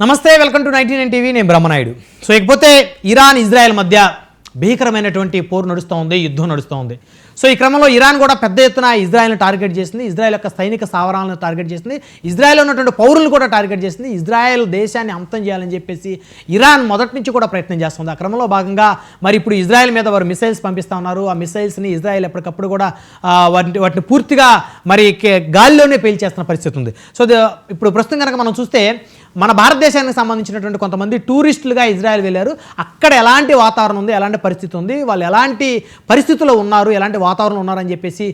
నమస్తే, welcome to 99 TV. నేను Brahmanaidu. So ఇకపోతే ఇరాన్ ఇజ్రాయెల్ మధ్య భీకరమైనటువంటి పోరు నడుస్తూ ఉంది, యుద్ధం నడుస్తూ ఉంది. సో ఈ క్రమంలో ఇరాన్ కూడా పెద్ద ఎత్తున ఇజ్రాయెల్ని టార్గెట్ చేసింది, ఇజ్రాయెల్ యొక్క సైనిక స్థావరాలను టార్గెట్ చేసింది, ఇజ్రాయెల్లో ఉన్నటువంటి పౌరులను కూడా టార్గెట్ చేసింది. ఇజ్రాయెల్ దేశాన్ని అంతం చేయాలని చెప్పేసి ఇరాన్ మొదటి నుంచి కూడా ప్రయత్నం చేస్తుంది. ఆ క్రమంలో భాగంగా మరి ఇప్పుడు ఇజ్రాయెల్ మీద వారు మిసైల్స్ పంపిస్తూ ఉన్నారు. ఆ మిసైల్స్ని ఇజ్రాయెల్ ఎప్పటికప్పుడు కూడా వాటిని పూర్తిగా మరి గాలిలోనే పేల్చేస్తున్న పరిస్థితి ఉంది. సో ఇప్పుడు ప్రస్తుతం కనుక మనం చూస్తే మన భారతదేశానికి సంబంధించినటువంటి కొంతమంది టూరిస్టులుగా ఇజ్రాయెల్ వెళ్ళారు. అక్కడ ఎలాంటి వాతావరణం ఉంది, ఎలాంటి పరిస్థితి ఉంది, వాళ్ళు ఎలాంటి పరిస్థితుల్లో ఉన్నారు, ఎలాంటి వాతావరణం ఉన్నారని చెప్పేసి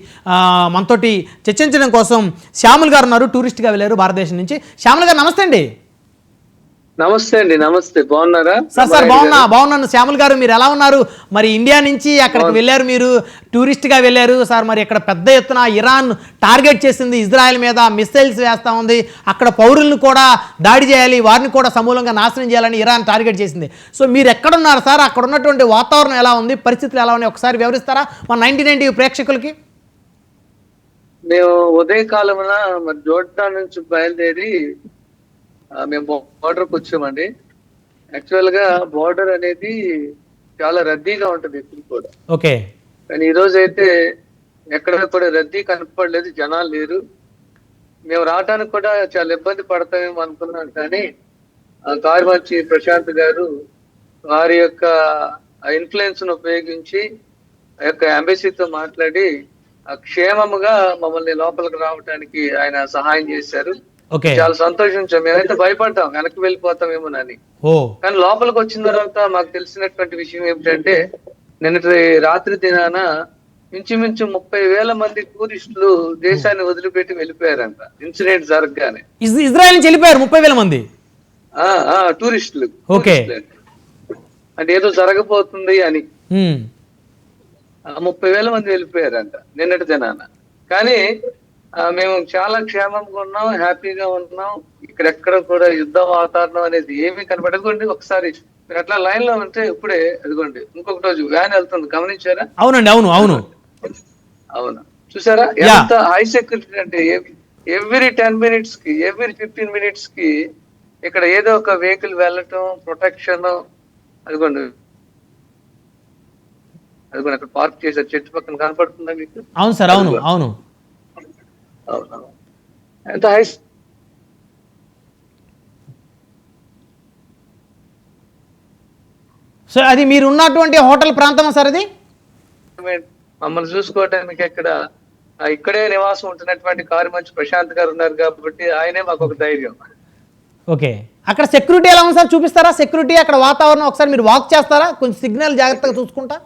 మనతోటి చర్చించడం కోసం శ్యాముల్ గారు ఉన్నారు. టూరిస్ట్గా వెళ్ళారు భారతదేశం నుంచి. శ్యాముల్ గారు నమస్తే అండి. నమస్తే అండి. నమస్తే, బాగున్నారా? సార్ బాగున్నాను. శ్యాముల్ గారు మీరు ఎలా ఉన్నారు? మరి ఇండియా నుంచి అక్కడికి వెళ్ళారు, మీరు టూరిస్ట్గా వెళ్ళారు సార్. మరి ఇక్కడ పెద్ద ఎత్తున ఇరాన్ టార్గెట్ చేసింది, ఇజ్రాయెల్ మీద మిసైల్స్ వేస్తూ ఉంది, అక్కడ పౌరులను కూడా దాడి చేయాలి, వారిని కూడా సమూలంగా నాశనం చేయాలని ఇరాన్ టార్గెట్ చేసింది. సో మీరు ఎక్కడున్నారు సార్? అక్కడ ఉన్నటువంటి వాతావరణం ఎలా ఉంది, పరిస్థితులు ఎలా ఉన్నాయి, ఒకసారి వివరిస్తారా మన 99 టీవీ ప్రేక్షకులకి? మేము ఉదయకాలమున మరి జోర్డాన్ నుంచి బయలుదేరి మేము బోర్డర్కి వచ్చామండి. యాక్చువల్ గా బోర్డర్ అనేది చాలా రద్దీగా ఉంటుంది ఇప్పుడు కూడా. ఓకే. కానీ ఈ రోజు అయితే ఎక్కడ కూడా రద్దీ కనపడలేదు, జనాలు లేరు. మేము రావడానికి కూడా చాలా ఇబ్బంది పడతామేమో అనుకున్నాం. కానీ కార్యమర్చి ప్రశాంత్ గారు వారి యొక్క ఇన్ఫ్లుయెన్స్ ను ఉపయోగించి ఆ యొక్క ఎంబసీతో మాట్లాడి క్షేమముగా మమ్మల్ని లోపలికి రావడానికి ఆయన సహాయం చేశారు. చాలా సంతోషించాం. మేమైతే భయపడ్డాం వెనక్కి వెళ్ళిపోతామేమోనని. కానీ లోపలికి వచ్చిన తర్వాత మాకు తెలిసినటువంటి విషయం ఏమిటంటే నిన్నటి రాత్రి దినాన ఇంచుమించు 30,000 మంది టూరిస్టులు దేశాన్ని వదిలిపెట్టి వెళ్ళిపోయారంట. ఇన్సిడెంట్ జరగగానే ఇజ్రాయెల్ నుంచి వెళ్ళిపోయారు 30,000 మంది టూరిస్టులు. అంటే ఏదో జరగబోతుంది అని 30,000 మంది వెళ్ళిపోయారంట నిన్నటి దినాన. కానీ మేము చాలా క్షేమంగా ఉన్నాం, హ్యాపీగా ఉన్నాం. ఇక్కడెక్కడ కూడా యుద్ధ వాతావరణం అనేది ఏమీ కనపడకండి. ఒకసారి మీరు అట్లా లైన్ లో ఉంటే ఇప్పుడే అదిగోండి ఇంకొక రోజు వ్యాన్ వెళ్తుంది, గమనించారా? అవునండి, అవును. చూసారా ఎంత హై సెక్యూరిటీ అంటే ఎవ్రీ 10 minutes కి, ఎవ్రీ 15 minutes కి ఇక్కడ ఏదో ఒక వెహికల్ వెళ్ళటం, ప్రొటెక్షన్. అదిగోండి అక్కడ పార్క్ చేశారు, చెట్టు పక్కన కనపడుతుందా మీకు? అవును సార్, అవును. ఎంత హై. సో అది మీరు ఉన్నటువంటి హోటల్ ప్రాంతమా సార్? అది మమ్మల్ని చూసుకోవడానికి ఇక్కడే నివాసం ఉంటున్నటువంటి కార్యమర్చి ప్రశాంత్ గారు ఉన్నారు కాబట్టి ఆయనే మాకు ఒక ధైర్యం. ఓకే. అక్కడ సెక్యూరిటీ ఎలా ఉంది సార్? చూపిస్తారా సెక్యూరిటీ, అక్కడ వాతావరణం ఒకసారి మీరు వాక్ చేస్తారా? కొంచెం సిగ్నల్ జాగ్రత్తగా చూసుకుంటా.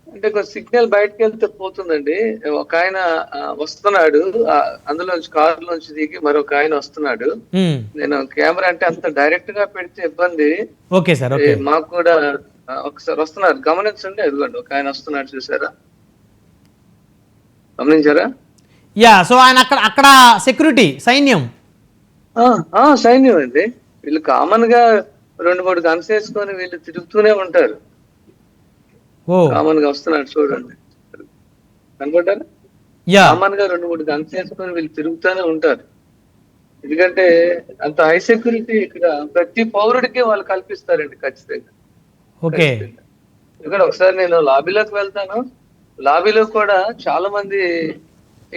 అంటే కొంచెం సిగ్నల్ బయటకు వెళ్తే పోతుందండి. ఒక ఆయన వస్తున్నాడు, అందులోంచి కారు లోంచి దిగి మరొక ఆయన వస్తున్నాడు. నేను కెమెరా అంటే అంత డైరెక్ట్ గా పెడితే ఇబ్బంది. ఓకే సార్, మాకు కూడా ఒకసారి వస్తున్నారు, గమనించండి. అదిగోండి ఒక ఆయన వస్తున్నాడు, చూసారా? గమనించారా? సో ఆయన అక్కడ సెక్యూరిటీ సైన్యం సైన్యం అండి. వీళ్ళు కామన్ గా 2-3 గన్స్ వేసుకొని వీళ్ళు తిరుగుతూనే ఉంటారు. కామన్ గా వస్తున్నాడు, చూడండి, కనపడ్డారా? కామన్ గా 2-3 గన్స్ వేసుకొని వీళ్ళు తిరుగుతూనే ఉంటారు. ఎందుకంటే అంత హై సెక్యూరిటీ ఇక్కడ ప్రతి పౌరుడికి వాళ్ళు కల్పిస్తారండి ఖచ్చితంగా. ఇక్కడ ఒకసారి నేను లాబీలోకి వెళ్తాను. లాబీలో కూడా చాలా మంది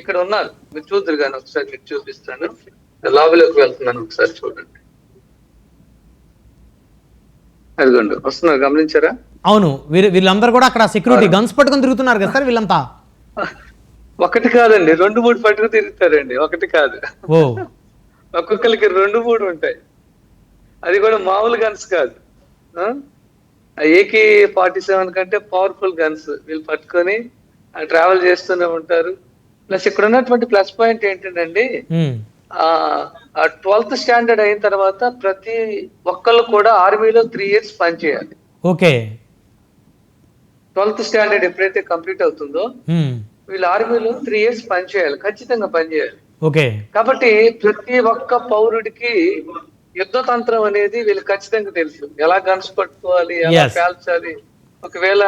ఇక్కడ ఉన్నారు, మీరు చూద్దరు కానీ ఒకసారి మీకు చూపిస్తాను. లాబీలోకి వెళ్తున్నాను, ఒకసారి చూడండి. అదిగోండి వస్తున్నారు, గమనించారా? అవును, వీళ్ళందరూ కూడా అక్కడ సెక్యూరిటీ గన్స్ పట్టుకొని తిరుగుతున్నారు కదా సార్ వీళ్ళంతా? ఒకటి కాదండి, 2-3 పట్టుకు తిరుగుతారండి. ఒకటి కాదు, ఒక్కొక్కరికి 2-3 ఉంటాయి. అది కూడా మామూలు గన్స్ కాదు. AK-47 కంటే పవర్ఫుల్ గన్స్ వీళ్ళు పట్టుకొని ట్రావెల్ చేస్తూనే ఉంటారు. ప్లస్ ఇక్కడ ఉన్నటువంటి ప్లస్ పాయింట్ ఏంటంటే 12th స్టాండర్డ్ అయిన తర్వాత ప్రతి ఒక్కళ్ళు కూడా ఆర్మీలో 3 years పనిచేయాలి. 12th స్టాండర్డ్ ఎప్పుడైతే కంప్లీట్ అవుతుందో వీళ్ళు ఆర్మీలో 3 years పనిచేయాలి, ఖచ్చితంగా పనిచేయాలి. కాబట్టి ప్రతి ఒక్క పౌరుడికి యుద్ధ తంత్రం అనేది వీళ్ళు ఖచ్చితంగా తెలుసు. ఎలా గన్స్ పట్టుకోవాలి, ఎలా కాల్చాలి. ఒకవేళ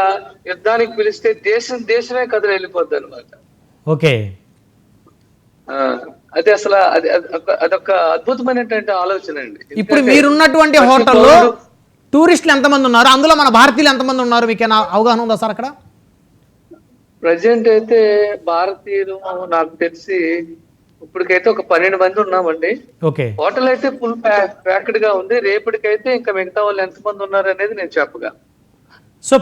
యుద్ధానికి పిలిస్తే దేశమే కదిలి వెళ్ళిపోద్ది అనమాట. అది అసలు అదొక అద్భుతమైనటువంటి ఆలోచన అండి. ఇప్పుడు మీరున్నటువంటి హోటల్లో టూరిస్టులు ఎంతమంది ఉన్నారు, అందులో మన భారతీయులు ఎంతమంది ఉన్నారు, మీకేనా అవగాహన ఉందా సార్ అక్కడ? ప్రజెంట్ అయితే భారతీయులు నాకు తెలిసి ఇప్పటికైతే ఒక 12 మంది ఉన్నామండి. ఓకే. హోటల్ అయితే ఫుల్ ప్యాక్డ్ గా ఉంది. రేపటికైతే ఇంకా మిగతా వాళ్ళు ఎంతమంది ఉన్నారు అనేది నేను చెప్పగా. సో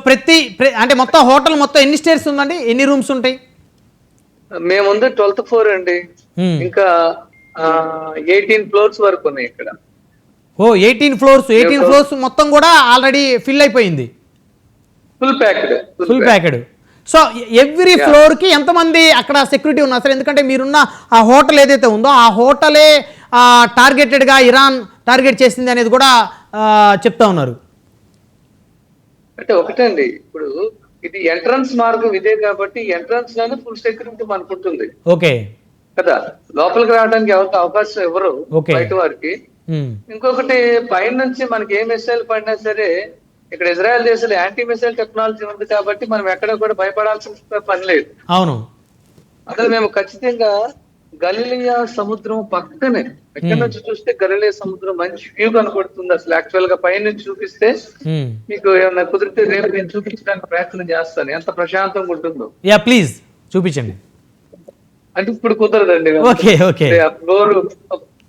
అంటే మొత్తం హోటల్ మొత్తం ఎన్ని స్టేర్స్ ఉందండి, ఎన్ని రూమ్స్ ఉంటాయి? మేముంది 12th ఫ్లోర్ అండి. ఇంకా 18 ఫ్లోర్స్ వరకు ఉన్నాయి ఇక్కడ. ఓ 18 ఫ్లోర్స్ మొత్తం కూడా ఆల్రెడీ ఫిల్ అయిపోయింది, full packed. So every floor కి ఎంతమంది అక్కడ సెక్యూరిటీ ఉన్నారు సార్? ఎందుకంటే మీరున్న ఆ హోటల్ ఏదైతే ఉందో ఆ హోటలే టార్గెటెడ్గా ఇరాన్ టార్గెట్ చేసింది అనేది కూడా చెప్తా ఉన్నారు. అంటే ఒకటండి, ఇప్పుడు ఇది ఎంట్రన్స్ మార్గం ఇదే కాబట్టి ఎంట్రన్స్ లోనే ఫుల్ సెక్యూరిటీ మనకు ఉంటుంది. ఓకే కదా, లోపలికి రావడానికి ఎవరికి అవకాశం ఎవరు బయట వారికి. ఇంకొకటి పైన నుంచి మనకి ఏ మిసైల్ పడినా సరే ఇక్కడ ఇజ్రాయెల్ దేశంలో యాంటీ మిసైల్ టెక్నాలజీ ఉంది కాబట్టి మనం ఎక్కడ కూడా భయపడాల్సిన పని లేదు. అవును. అసలు మేము ఖచ్చితంగా గలిలియా సముద్రం పక్కనే, ఎక్కడి నుంచి చూస్తే గలిలియా సముద్రం మంచి వ్యూ కనపడుతుంది. అసలు యాక్చువల్ గా పైన నుంచి చూపిస్తే మీకు ఏమన్నా కుదిరితే రేపు నేను చూపించడానికి ప్రయత్నం చేస్తాను ఎంత ప్రశాంతంగా ఉంటుందో. యా ప్లీజ్ చూపించండి. అంటే ఇప్పుడు కుదరదండి. ఫ్లోర్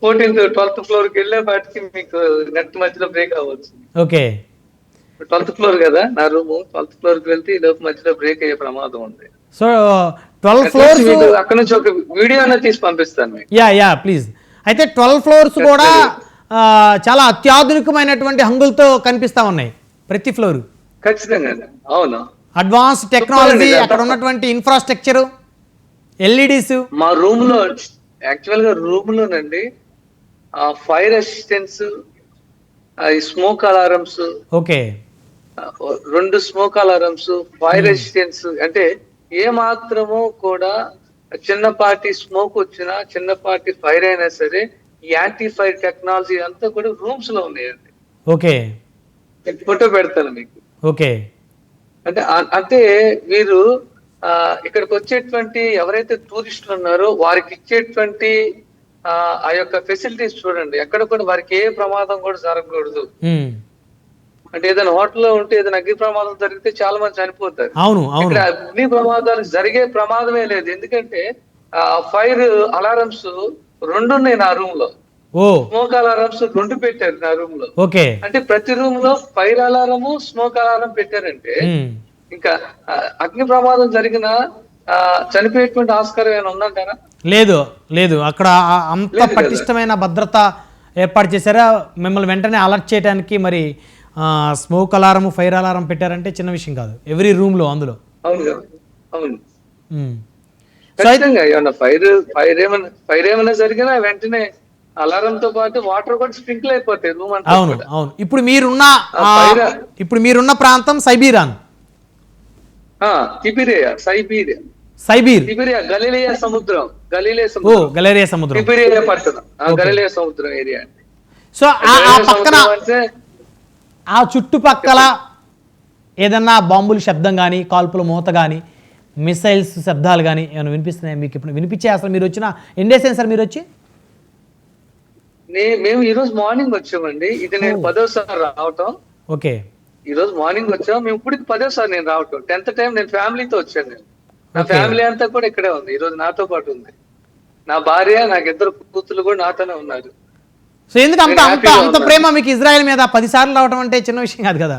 14th 12th ఫ్లోర్ కి వెళ్ళే వాటికి మీకు నెట్ మధ్యలో బ్రేక్ అవ్వచ్చు. ఓకే. 12th ఫ్లోర్ కదా నా రూమ్, 12th ఫ్లోర్ కి వెళ్తే ఈ లోపు మధ్యలో బ్రేక్ అయ్యే ప్రమాదం ఉంది. సో 12 ఫ్లోర్స్ అక్కడ నుంచి ఒక వీడియో అనేది తీసి పంపిస్తాను. Yeah please. అయితే 12 ఫ్లోర్స్ కూడా చాలా అత్యాధునికమైనటువంటి హంగులతో కనిపిస్తా ఉన్నాయి ప్రతి ఫ్లోర్. ఖచ్చితంగా అవును. అడ్వాన్స్ టెక్నాలజీ, అక్కడ ఉన్నటువంటి ఇన్ఫ్రాస్ట్రక్చర్, ఎల్ఈడీస్. మా రూమ్ లో యాక్చువల్ గా రూమ్ లోనండి fire assistance, smoke alarms, okay 2 smoke alarms, fire assistance. అంటే ఏ మాత్రము కూడా చిన్నపాటి స్మోక్ వచ్చినా, చిన్నపాటి ఫైర్ అయినా సరే యాంటీ ఫైర్ టెక్నాలజీ అంతా కూడా రూమ్స్ లో ఉన్నాయండి. ఓకే, ఫోటో పెడతాను మీకు. ఓకే. అంటే వీరు ఇక్కడికి వచ్చేటువంటి ఎవరైతే టూరిస్టులు ఉన్నారో వారికి ఇచ్చేటువంటి ఆ యొక్క ఫెసిలిటీస్ చూడండి. ఎక్కడ కూడా వారికి ఏ ప్రమాదం కూడా జరగకూడదు. అంటే ఏదైనా హోటల్లో ఉంటే ఏదైనా అగ్ని ప్రమాదం జరిగితే చాలా మంది చనిపోతారు. ఇక్కడ అగ్ని ప్రమాదాలు జరిగే ప్రమాదమే లేదు. ఎందుకంటే ఫైర్ అలారమ్స్ 2 ఉన్నాయి నా రూమ్ లో. స్మోక్ అలారమ్స్ 2 పెట్టారు నా రూమ్ లో. అంటే ప్రతి రూమ్ లో ఫైర్ అలారము, స్మోక్ అలారం పెట్టారంటే ఇంకా అగ్ని ప్రమాదం జరిగిన చనిపోయేటువంటి ఆస్కారం ఏమైనా ఉందంటారా? లేదు. అక్కడ అంత పటిష్టమైన భద్రత ఏర్పాటు చేశారా? మిమ్మల్ని వెంటనే అలర్ట్ చేయడానికి మరి స్మోక్ అలారం, ఫైర్ అలారం పెట్టారంటే చిన్న విషయం కాదు ఎవ్రీ రూమ్ లో. అందులో ఫైర్ ఏమైనా జరిగినా వెంటనే అలారం తో పాటు వాటర్ కూడా స్ప్రింకిల్ అయిపోతాయి రూమ్ అంతా. అవును. ఇప్పుడు మీరున్న ప్రాంతం సైబీరాన్, సిబిరియా, గలిలియా సముద్రం, గలిలియా సముద్రం, సిబిరియా పట్టణం, గలిలియా సముద్రం ఏరియా. సో పక్కన ఆ చుట్టుపక్కల ఏదన్నా బాంబుల శబ్దం కానీ, కాల్పుల మూత కానీ, మిసైల్స్ శబ్దాలు కానీ ఏమైనా వినిపిస్తున్నాయి మీకు? ఇప్పుడు వినిపించే అసలు మీరు వచ్చిన ఎన్ని డేస్ అయింది సార్ మీరు వచ్చి? మేము ఈ రోజు మార్నింగ్ వచ్చామండి. ఇది నేను 10వ రావటం. ఓకే, ఈ రోజు మార్నింగ్ వచ్చాం. మేము ఇప్పుడు 10వ నేను రావటం. 10th టైం నేను ఫ్యామిలీతో వచ్చాను. నేను నా ఫ్యామిలీ అంతా కూడా ఇక్కడే ఉంది. ఈ రోజు నాతో పాటు ఉంది. నా భార్య, నాకు 2 కూతురు కూడా నాతోనే ఉన్నారు. సో ఎందుకు అంత ప్రేమ మీకు ఇజ్రాయెల్ మీద? 10 సార్లు రావడం అంటే చిన్న విషయం కాదు కదా.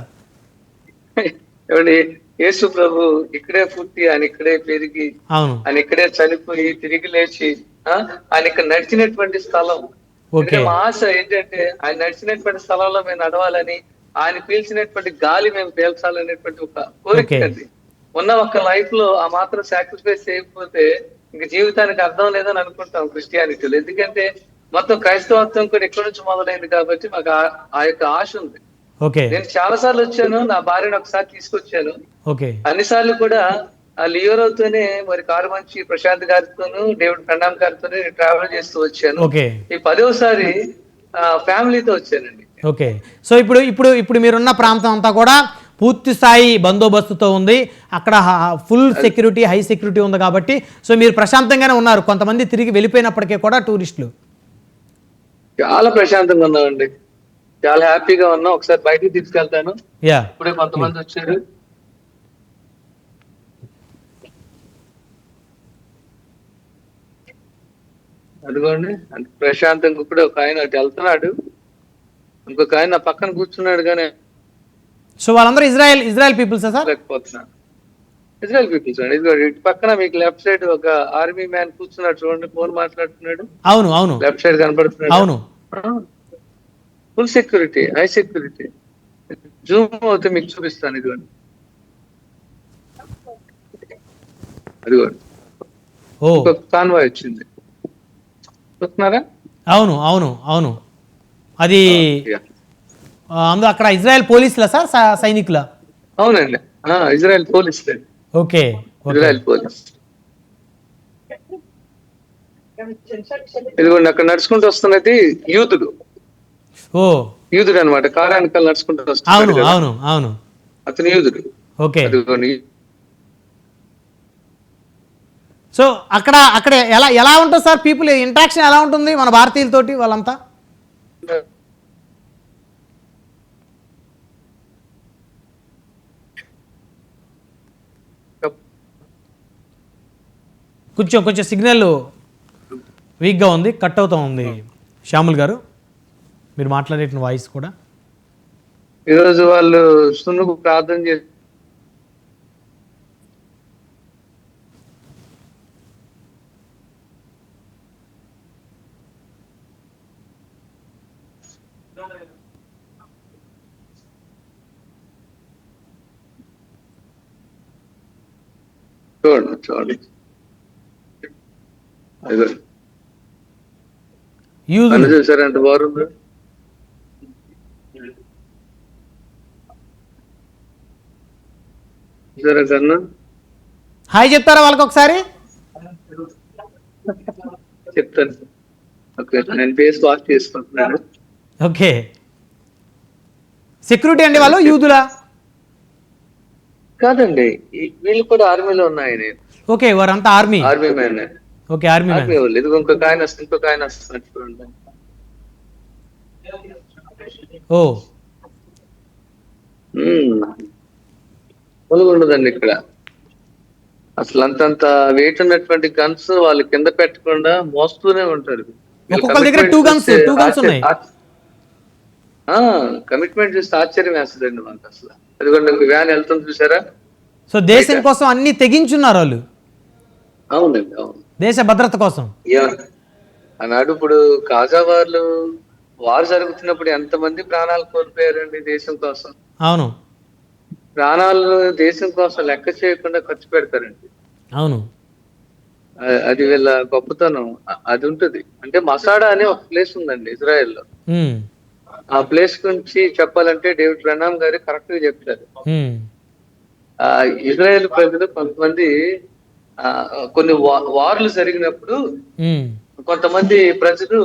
యేసు ప్రభు ఇక్కడే పుట్టి, ఆయన ఇక్కడే పెరిగి, ఆయన ఇక్కడే చనిపోయి తిరిగి లేచి ఆయన ఇక్కడ నడిచినటువంటి స్థలం. మా ఆశ ఏంటంటే ఆయన నడిచినటువంటి స్థలంలో మేము నడవాలని, ఆయన పీల్చినటువంటి గాలి మేము పీల్చాలనేటువంటి ఒక కోరిక అండి. ఉన్న ఒక లైఫ్ లో ఆ మాత్రం సాక్రిఫైస్ చేయకపోతే ఇంక జీవితానికి అర్థం లేదని అనుకుంటాం క్రిస్టియానిటీలో. ఎందుకంటే మొత్తం క్రైస్తవత్వం కూడా ఎక్కడి నుంచి మొదలైంది కాబట్టి మాకు ఆ యొక్క ఆశ ఉంది. నేను చాలా సార్లు వచ్చాను. నా భార్యను ఒకసారి తీసుకొచ్చాను. అన్నిసార్లు కూడా ఆ లియోరోతోనే మరి కారుమంచి ప్రశాంత్ గారితోను, డేవిడ్ ప్రణామ్ గారితోనే నేను ట్రావెల్ చేస్తూ వచ్చాను. ఈ 10వసారి ఫ్యామిలీతో వచ్చానండి. ఓకే. సో ఇప్పుడు మీరున్న ప్రాంతం అంతా కూడా పూర్తి స్థాయి బందోబస్తుతో ఉంది. అక్కడ ఫుల్ సెక్యూరిటీ, హై సెక్యూరిటీ ఉంది కాబట్టి సో మీరు ప్రశాంతంగానే ఉన్నారు. కొంతమంది తిరిగి వెళ్ళిపోయినప్పటికీ కూడా టూరిస్టులు చాలా ప్రశాంతంగా ఉన్నామండి, చాలా హ్యాపీగా ఉన్నాం. ఒకసారి బయటికి తీసుకెళ్తాను. యా ఇప్పుడే కొంతమంది వచ్చారు. అదిగోండి అంటే ప్రశాంతంగా. ఇప్పుడే ఒక ఆయన అటు వెళ్తున్నాడు, ఇంకొక ఆయన నా పక్కన కూర్చున్నాడు, కానీ సో వాళ్ళందరూ ఇజ్రాయెల్ పీపుల్సా సార్? లేకపోతున్నాను. ఇజ్రాయల్ పీపుల్స్ అండి. ఇదిగో ఇటు పక్కన మీకు లెఫ్ట్ సైడ్ ఒక ఆర్మీ మ్యాన్ కూర్చున్నాడు చూడండి, ఫోన్ మాట్లాడుతున్నాడు. అవును అవును లెఫ్ట్ సైడ్ కనబడుతున్నాడు. అవును. Full security, high security. Zoom అవుతే మీకు చూపిస్తాను. ఇదిగోండి, అదిగోండి ఓ ఇంకొక కాన్వాయ్ వచ్చింది, చూస్తున్నారా? అవును అవును అవును. అది Yeah. అందులో అక్కడ ఇజ్రాయెల్ పోలీసులా సార్, సైనికులా? అవునండి, Israel police. Okay Israel police. ఇదిగోండి అక్కడ నడుచుకుంటూ వస్తున్నది యూదుడు. ఓ యూదుడు అనమాట, కారానికల్ నడుచుకుంటూ అవును వస్తున్నాడు కదా, అవును అవును. అతను యూదుడు. ఓకే. అదిగోండి సో అక్కడ ఎలా ఉంటుంది సార్, పీపుల్ ఇంటరాక్షన్ ఎలా ఉంటుంది మన భారతీయులతోటి వాళ్ళంతా? కొంచెం సిగ్నల్ వీక్గా ఉంది, కట్ అవుతూ ఉంది. శ్యాముల్ గారు మీరు మాట్లాడే వాయిస్ కూడా. ఈరోజు వాళ్ళు సున్నుకు ప్రార్థన చేసి చూడండి అదిగో యూదులు అన్న చూసారంటే బాగుంది. చూసారా కన్నా? హాయ్ చెప్తారా వాళ్ళకి ఒకసారి? చెప్తాను. ఓకే, నేను ఫేస్ వాష్ చేసుకుంటున్నాను. ఓకే. సెక్యూరిటీ అండి వాళ్ళు యూదులా? కాదండి, వీళ్ళు కూడా ఆర్మీలో ఉన్నాయి. ఓకే, వారంతా army man. Okay, army man. వాళ్ళు ఇది ఇంకొక ఆయన వస్తున్నట్టు చూడండి. ఓ ఉండదండి ఇక్కడ అసలు. అంతంత వెయిట్ ఉన్నటువంటి గన్స్ వాళ్ళు కింద పెట్టకుండా మోస్తూనే ఉంటారు. ఒక్కొక్కరి దగ్గర టూ గన్స్ ఉన్నాయి. కమిట్మెంట్ చూస్తే ఆశ్చర్యం వేస్తుందండి మనకు అసలు. అదిగోండి వ్యాన్ వెళ్తుంది చూసారా? సో దేశం కోసం అన్ని తెగించున్నారు వాళ్ళు. అవునండి, అవును, దేశ భద్రత కోసం. ఆనాడు ఇప్పుడు కాజా వారు జరుగుతున్నప్పుడు ఎంతమంది ప్రాణాలు కోల్పోయారండి దేశం కోసం. అవును, ప్రాణాలు దేశం కోసం లెక్క చేయకుండా ఖర్చు పెడతారండి. అవును. అది వీళ్ళ గొప్పతనం. అది ఉంటుంది. అంటే మసాడా అనే ఒక ప్లేస్ ఉందండి ఇజ్రాయెల్లో. ఆ ప్లేస్ గురించి చెప్పాలంటే డేవిడ్ బ్రనామ్ గారు కరెక్ట్ గా చెప్తారు. ఇజ్రాయెల్ ప్రజలు కొంతమంది కొన్ని వార్లు జరిగినప్పుడు కొంతమంది ప్రజలు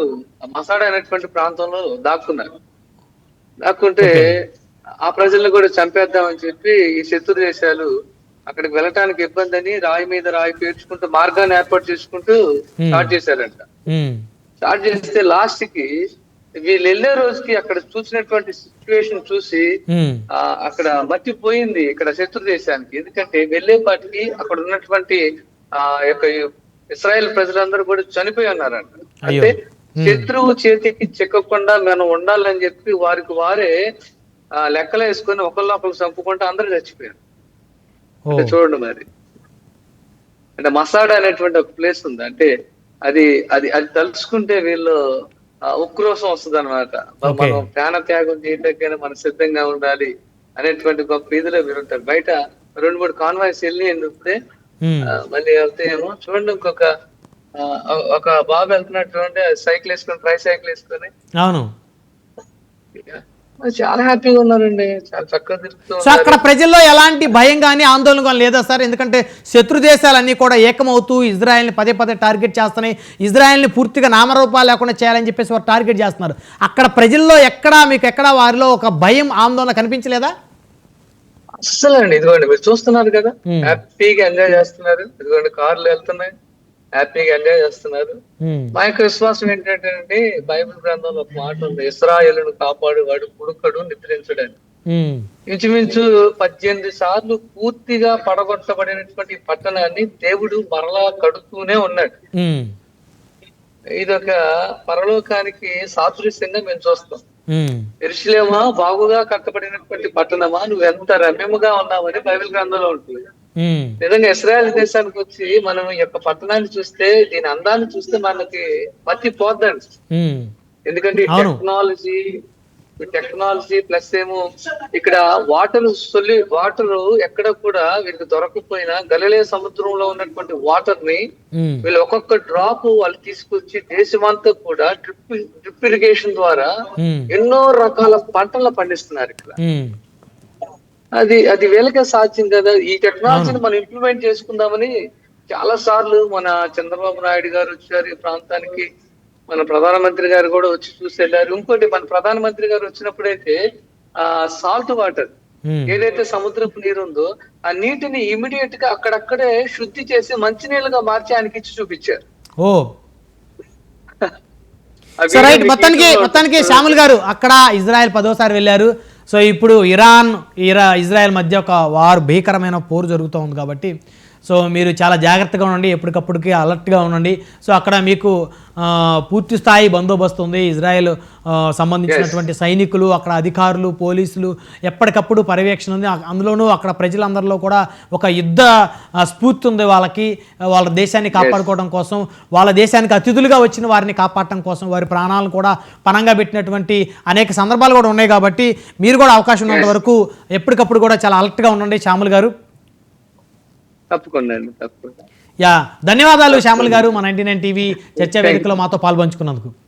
మసాడా అనేటువంటి ప్రాంతంలో దాక్కుంటే ఆ ప్రజల్ని కూడా చంపేద్దామని చెప్పి ఈ శత్రు దేశాలు అక్కడికి వెళ్ళటానికి ఇబ్బంది అని రాయి మీద రాయి పేర్చుకుంటూ మార్గాన్ని ఏర్పాటు చేసుకుంటూ స్టార్ట్ చేశారంట. స్టార్ట్ చేస్తే లాస్ట్ కి వీళ్ళు వెళ్లే రోజుకి అక్కడ చూసినటువంటి సిచ్యువేషన్ చూసి అక్కడ మర్చిపోయింది ఇక్కడ శత్రు దేశానికి. ఎందుకంటే వెళ్లేపాటికి అక్కడ ఉన్నటువంటి యొక్క ఇస్రాయేల్ ప్రజలందరూ కూడా చనిపోయి ఉన్నారంట. అంటే శత్రువు చేతికి చిక్కకుండా మనం ఉండాలని చెప్పి వారికి వారే లెక్కలు వేసుకొని ఒకళ్ళు చంపుకుంటే అందరూ చచ్చిపోయారు. అంటే చూడండి మరి. అంటే మసాడా అనేటువంటి ఒక ప్లేస్ ఉంది. అంటే అది అది అది తలుచుకుంటే వీళ్ళు ఉక్రోషం వస్తుంది అనమాట. మనం ప్రాణ త్యాగం చేయడానికైనా మనం సిద్ధంగా ఉండాలి అనేటువంటి గొప్ప ఇదిలో మీరు ఉంటారు. బయట 2-3 కాన్వాయ్స్ వెళ్ళి ఇప్పుడే మళ్ళీ వెళ్తే ఏమో చూడండి, ఒక బాబు వెళ్తున్నట్టు చూడండి, సైకిల్ వేసుకొని, ట్రై సైకిల్ వేసుకొని. అవును, చాలా హ్యాపీగా ఉన్నారండి, చాలా చక్కగా తిరుగుతూ. సో అక్కడ ప్రజల్లో ఎలాంటి భయం కానీ ఆందోళన కానీ లేదా సార్? ఎందుకంటే శత్రు దేశాలన్నీ కూడా ఏకమవుతూ ఇజ్రాయెల్ని పదే టార్గెట్ చేస్తున్నాయి. ఇజ్రాయెల్ని పూర్తిగా నామరూపాలు లేకుండా చేయాలని చెప్పేసి వారు టార్గెట్ చేస్తున్నారు. అక్కడ ప్రజల్లో మీకు ఎక్కడా వారిలో ఒక భయం, ఆందోళన కనిపించలేదా? అస్సలు అండి, ఇదిగోండి మీరు చూస్తున్నారు కదా, ఉమ్, హ్యాపీగా ఎంజాయ్ చేస్తున్నారు. ఇదిగోండి కార్లు వెళ్తున్నాయి, హ్యాపీగా ఎంజాయ్ చేస్తున్నారు. ఉమ్, మా యొక్క విశ్వాసం ఏంటంటే అండి, బైబిల్ గ్రంథంలో ఒక మాట ఉంది, ఇశ్రాయేలును కాపాడువాడు పుడుకడు నిద్రించడని. ఉమ్, ఇంచుమించు 18 సార్లు పూర్తిగా పడగొట్టబడినటువంటి పట్టణాన్ని దేవుడు మరలా కడుతూనే ఉన్నాడు. ఉమ్, ఇదొక పరలోకానికి సాదృశ్యంగా మేము చూస్తాం. ఉమ్, యెరూషలేమా, బాగుగా కట్టబడినటువంటి పట్టణమా, నువ్వు ఎంత రమ్యముగా ఉన్నావని బైబిల్ గ్రంథంలో ఉంటుంది. ఉమ్, నిజంగా ఇశ్రాయేల్ దేశానికి వచ్చి మనం ఈ యొక్క పట్టణాన్ని చూస్తే, దీని అందాన్ని చూస్తే మనకి మతి పోద్దండి. ఉమ్, ఎందుకంటే ఈ అవును. టెక్నాలజీ ప్లస్ ఏమో ఇక్కడ వాటర్ ఎక్కడ కూడా వీళ్ళకి దొరకకపోయినా గలిలే సముద్రంలో ఉన్నటువంటి వాటర్ ని ఉమ్, వీళ్ళు ఒక్కొక్క డ్రాప్ వాళ్ళు తీసుకొచ్చి దేశమంతా కూడా డ్రిప్ ఇరిగేషన్ ద్వారా ఉమ్, ఎన్నో రకాల పంటలను పండిస్తున్నారు ఇక్కడ. ఉమ్, అది వీళ్ళకే సాధ్యం కదా. ఈ టెక్నాలజీని మనం ఇంప్లిమెంట్ చేసుకుందామని చాలా సార్లు మన చంద్రబాబు నాయుడు గారు వచ్చారు ఈ ప్రాంతానికి, మన ప్రధానమంత్రి గారు కూడా వచ్చి చూసి వెళ్ళారు. ఇంకోటి, మన ప్రధానమంత్రి గారు వచ్చినప్పుడైతే సాల్ట్ వాటర్ ఉమ్. ఏదైతే సముద్రపు నీరు ఉందో ఆ నీటిని ఇమీడియట్ గా అక్కడక్కడే శుద్ధి చేసి మంచినీళ్ళుగా మార్చి ఆయనకి ఇచ్చి చూపించారు. ఓ ఆ సో రైట్, వీడియో మొత్తానికి శ్యాముల్ గారు అక్కడ ఇజ్రాయెల్ 10వ సారి వెళ్ళారు. సో ఇప్పుడు ఇజ్రాయెల్ మధ్య ఒక భీకరమైన పోరు జరుగుతూ ఉంది కాబట్టి సో మీరు చాలా జాగ్రత్తగా ఉండండి, ఎప్పటికప్పటికి అలర్ట్గా ఉండండి. సో అక్కడ మీకు పూర్తి స్థాయి బందోబస్తు ఉంది. ఇజ్రాయెల్ సంబంధించినటువంటి సైనికులు, అక్కడ అధికారులు, పోలీసులు ఎప్పటికప్పుడు పర్యవేక్షణ ఉంది. అందులోనూ అక్కడ ప్రజలందరిలో కూడా ఒక యుద్ధ స్ఫూర్తి ఉంది వాళ్ళకి, వాళ్ళ దేశాన్ని కాపాడుకోవడం కోసం, వాళ్ళ దేశానికి అతిథులుగా వచ్చిన వారిని కాపాడటం కోసం వారి ప్రాణాలను కూడా పణంగా పెట్టినటువంటి అనేక సందర్భాలు కూడా ఉన్నాయి. కాబట్టి మీరు కూడా అవకాశం ఉన్నంత వరకు ఎప్పటికప్పుడు కూడా చాలా అలర్ట్గా ఉండండి శ్యాముల్ గారు. తప్పకుండా. ధన్యవాదాలు శ్యాముల్ గారు, మా 99 టీవీ చర్చా వేదికలో మాతో పాల్పంచుకున్నందుకు.